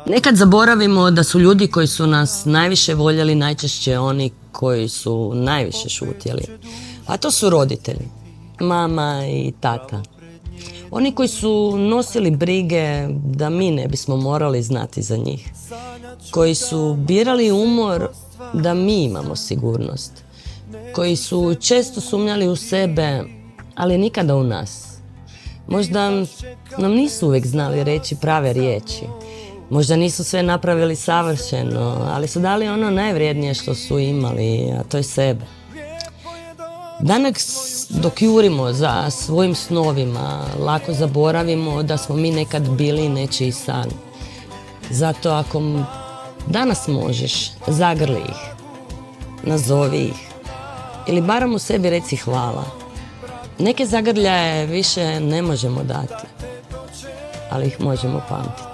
Nekad zaboravimo da su ljudi koji su nas najviše voljeli najčešće oni koji su najviše šutjeli. A to su roditelji, mama i tata. Oni koji su nosili brige da mi ne bismo morali znati za njih. Koji su birali umor da mi imamo sigurnost. Koji su često sumnjali u sebe, ali nikada u nas. Možda nam nisu uvijek znali reći prave riječi. Možda nisu sve napravili savršeno, ali su dali ono najvrijednije što su imali, a to je sebe. Danas dok jurimo za svojim snovima, lako zaboravimo da smo mi nekad bili nečiji san. Zato ako danas možeš, zagrli ih, nazovi ih ili barem u sebi reci hvala. Neke zagrljaje više ne možemo dati, ali ih možemo pamtiti.